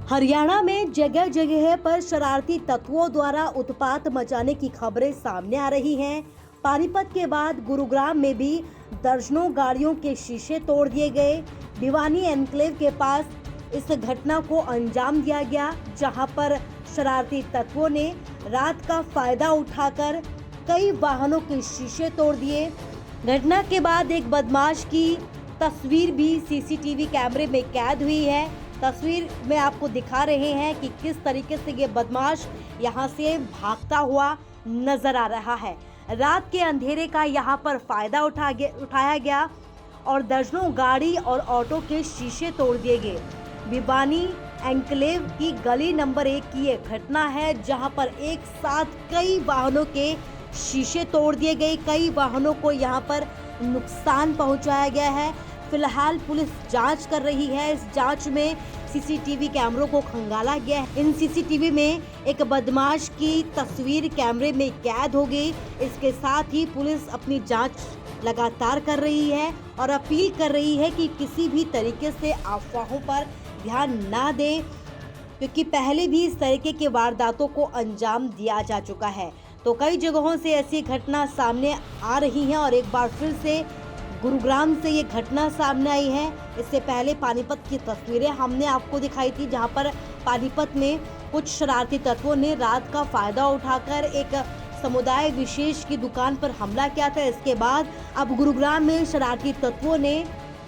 हरियाणा में जगह जगह पर शरारती तत्वों द्वारा उत्पात मचाने की खबरें सामने आ रही हैं। पानीपत के बाद गुरुग्राम में भी दर्जनों गाड़ियों के शीशे तोड़ दिए गए। भिवानी एनक्लेव के पास इस घटना को अंजाम दिया गया, जहां पर शरारती तत्वों ने रात का फायदा उठाकर कई वाहनों के शीशे तोड़ दिए। घटना के बाद एक बदमाश की तस्वीर भी सीसीटीवी कैमरे में कैद हुई है। तस्वीर में आपको दिखा रहे हैं कि किस तरीके से ये बदमाश यहां से भागता हुआ नजर आ रहा है। रात के अंधेरे का यहां पर फायदा उठाया गया और दर्जनों गाड़ी और ऑटो के शीशे तोड़ दिए गए। भिवानी एनक्लेव की गली नंबर 1 की ये घटना है, जहां पर एक साथ कई वाहनों के शीशे तोड़ दिए गए। कई वाहनों को यहां पर नुकसान पहुंचाया गया है। फिलहाल पुलिस जांच कर रही है। इस जांच में सीसीटीवी कैमरों को खंगाला गया है। इन सीसीटीवी में एक बदमाश की तस्वीर कैमरे में कैद हो गई। इसके साथ ही पुलिस अपनी जांच लगातार कर रही है और अपील कर रही है कि किसी भी तरीके से अफवाहों पर ध्यान ना दें, क्योंकि पहले भी इस तरीके के वारदातों को अंजाम दिया जा चुका है। तो कई जगहों से ऐसी घटना सामने आ रही हैं और एक बार फिर से गुरुग्राम से ये घटना सामने आई है। इससे पहले पानीपत की तस्वीरें हमने आपको दिखाई थी, जहां पर पानीपत में कुछ शरारती तत्वों ने रात का फायदा उठाकर एक समुदाय विशेष की दुकान पर हमला किया था। इसके बाद अब गुरुग्राम में शरारती तत्वों ने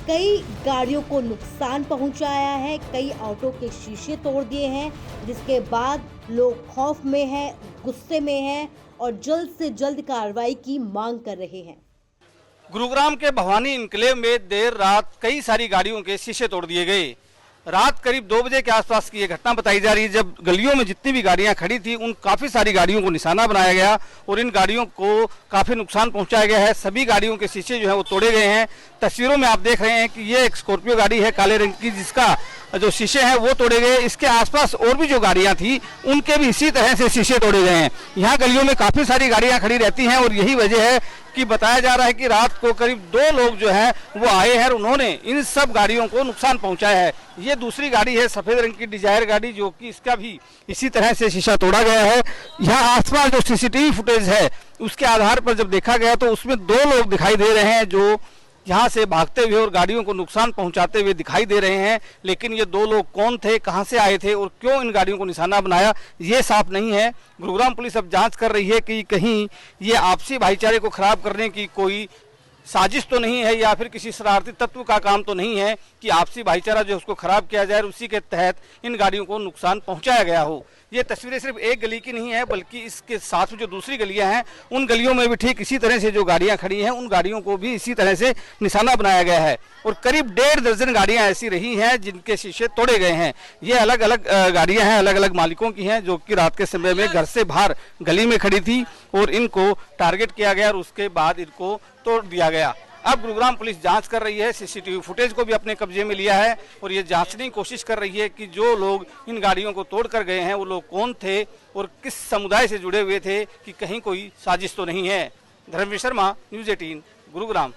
कई गाड़ियों को नुकसान पहुंचाया है, कई ऑटो के शीशे तोड़ दिए हैं, जिसके बाद लोग खौफ में हैं, गुस्से में हैं और जल्द से जल्द कार्रवाई की मांग कर रहे हैं। गुरुग्राम के भवानी इनक्लेव में देर रात कई सारी गाड़ियों के शीशे तोड़ दिए गए। रात करीब 2 बजे के आसपास की ये घटना बताई जा रही है, जब गलियों में जितनी भी गाड़ियां खड़ी थी उन काफ़ी सारी गाड़ियों को निशाना बनाया गया और इन गाड़ियों को काफ़ी नुकसान पहुंचाया गया है। सभी गाड़ियों के शीशे जो है वो तोड़े गए हैं। तस्वीरों में आप देख रहे हैं कि ये एक स्कॉर्पियो गाड़ी है काले रंग की, जिसका जो शीशे हैं वो तोड़े गए। इसके आसपास और भी जो गाड़ियां थी उनके भी इसी तरह से शीशे तोड़े गए हैं। यहाँ गलियों में काफ़ी सारी गाड़ियां खड़ी रहती हैं और यही वजह है कि बताया जा रहा है कि रात को करीब 2 लोग जो हैं वो आए हैं और उन्होंने इन सब गाड़ियों को नुकसान पहुंचाया है। ये दूसरी गाड़ी है सफ़ेद रंग की डिजायर गाड़ी, जो कि इसका भी इसी तरह से शीशा तोड़ा गया है। यहाँ आसपास जो सीसीटीवी फुटेज है उसके आधार पर जब देखा गया तो उसमें 2 लोग दिखाई दे रहे हैं जो यहाँ से भागते हुए और गाड़ियों को नुकसान पहुंचाते हुए दिखाई दे रहे हैं। लेकिन ये 2 लोग कौन थे, कहां से आए थे और क्यों इन गाड़ियों को निशाना बनाया, ये साफ नहीं है। गुरुग्राम पुलिस अब जांच कर रही है कि कहीं ये आपसी भाईचारे को खराब करने की कोई साजिश तो नहीं है या फिर किसी शरारती तत्व का काम तो नहीं है कि आपसी भाईचारा जो उसको खराब किया जाए और उसी के तहत इन गाड़ियों को नुकसान पहुंचाया गया हो। ये तस्वीरें सिर्फ एक गली की नहीं है, बल्कि इसके साथ में जो दूसरी गलियां हैं उन गलियों में भी ठीक इसी तरह से जो गाड़ियां खड़ी हैं उन गाड़ियों को भी इसी तरह से निशाना बनाया गया है और करीब 1.5 दर्जन गाड़ियां ऐसी रही हैं जिनके शीशे तोड़े गए हैं। ये अलग अलग गाड़ियां हैं, अलग अलग मालिकों की हैं, जो कि रात के समय में घर से बाहर गली में खड़ी थी और इनको टारगेट किया गया और उसके बाद इनको तोड़ दिया गया। अब गुरुग्राम पुलिस जांच कर रही है, सीसीटीवी फुटेज को भी अपने कब्जे में लिया है और ये जांचने की कोशिश कर रही है कि जो लोग इन गाड़ियों को तोड़ कर गए हैं वो लोग कौन थे और किस समुदाय से जुड़े हुए थे, कि कहीं कोई साजिश तो नहीं है। धर्मवीर शर्मा, न्यूज़ 18, गुरुग्राम।